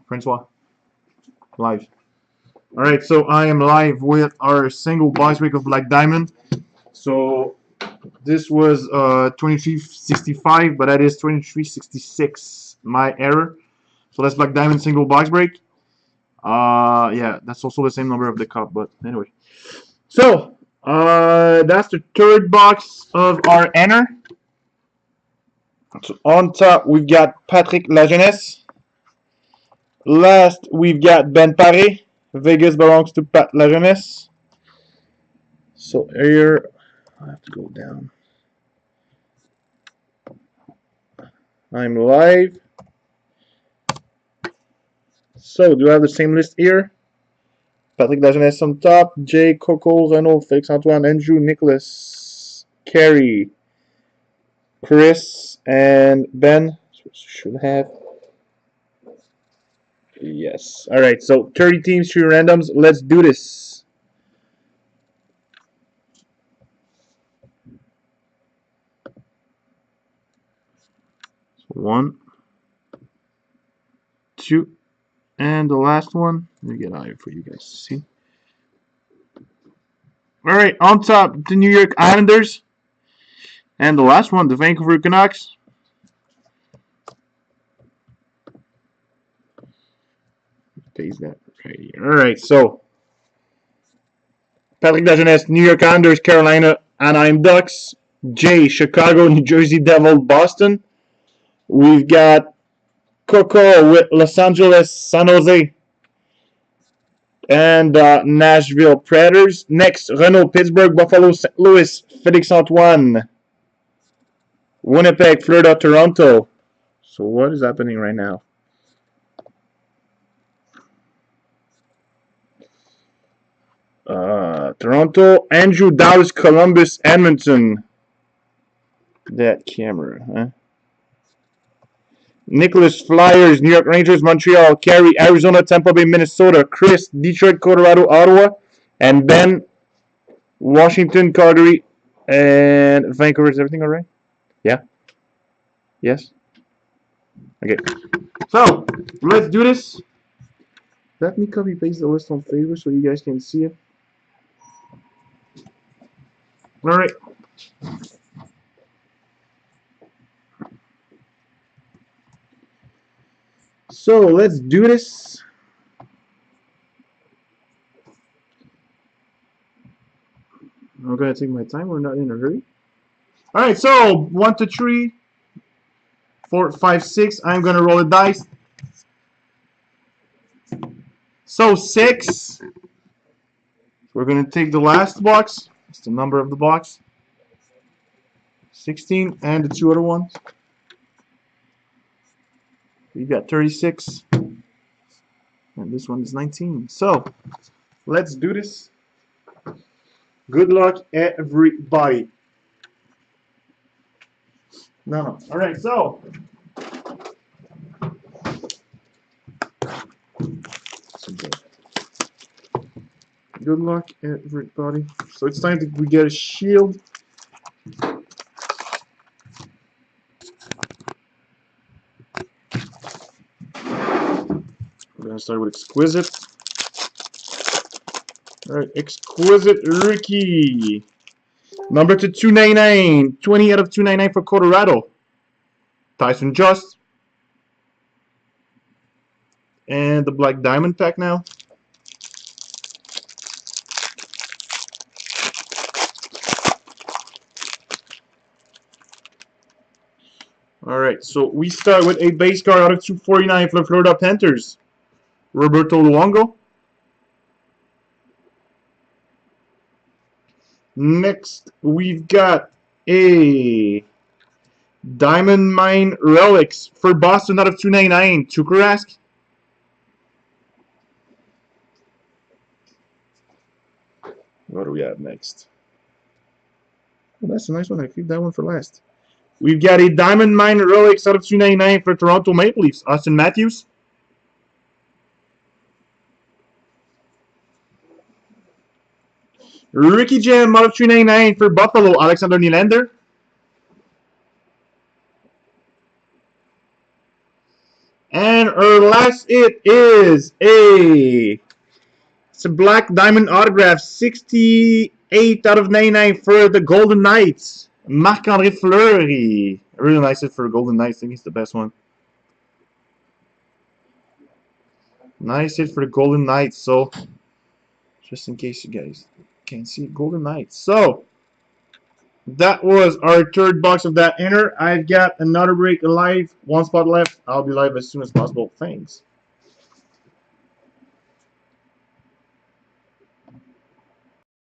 Francois. Live. Alright, so I am live with our single box break of Black Diamond. So this was 2365, but that is 2366. My error. So that's Black Diamond single box break. Yeah, that's also the same number of the cup, but anyway. So that's the third box of our enter. So on top we've got Patrick Lajeunesse. Last we've got Ben Paré. Vegas belongs to Pat Lajeunesse. So here I have to go down. I'm live. So do I have the same list here? Patrick Lajeunesse on top, Jay, Coco, Renaud, Félix Antoine, Andrew, Nicholas, Kerry, Chris, and Ben. Should have. Yes. Alright, so 30 teams, 3 randoms. Let's do this. One, two, and the last one. Let me get out here for you guys to see. Alright, on top, the New York Islanders. And the last one, the Vancouver Canucks. Paste that right here. Alright, so Patrick Lajeunesse, New York Islanders, Carolina, Anaheim Ducks. Jay, Chicago, New Jersey Devils, Boston. We've got Coco with Los Angeles, San Jose, and Nashville Predators. Next, Renault, Pittsburgh, Buffalo, St. Louis, Félix Antoine, Winnipeg, Florida, Toronto. So what is happening right now? Toronto, Andrew, Dallas, Columbus, Edmonton. That camera, huh? Nicholas, Flyers, New York Rangers, Montreal, Kerry, Arizona, Tampa Bay, Minnesota, Chris, Detroit, Colorado, Ottawa, and Ben, Washington, Calgary, and Vancouver. Is everything alright? Yeah? Yes? Okay. So, let's do this. Let me copy paste the list on Facebook so you guys can see it. Alright. So let's do this. I'm gonna take my time. We're not in a hurry. All right. So 1, 2, 3, 4, 5, 6. I'm gonna roll a dice. So 6. We're gonna take the last box. That's the number of the box. 16 and the 2 other ones. You got 36, and this one is 19. So, let's do this. Good luck, everybody. No. All right, so. Good luck, everybody. So, it's time we get a shield. We're going to start with Exquisite. Alright, Exquisite Ricky. Number to 299. 20 out of 299 for Colorado. Tyson Just. And the Black Diamond pack now. Alright, so we start with a base card out of 249 for the Florida Panthers. Roberto Luongo. Next, we've got a Diamond Mine Relics for Boston out of 299. Tuukka Rask. What do we have next? Oh, that's a nice one. I keep that one for last. We've got a Diamond Mine Relics out of 299 for Toronto Maple Leafs. Austin Matthews. Ricky Jam out of 399 for Buffalo, Alexander Nylander. And our last hit is it's a black diamond autograph, 68 out of 99 for the Golden Knights. Marc-André Fleury. A really nice hit for Golden Knights. I think it's the best one. Nice hit for the Golden Knights. So, just in case you guys can't see, Golden Knights. So, that was our third box of that inner. I've got another break live. One spot left. I'll be live as soon as possible. Thanks.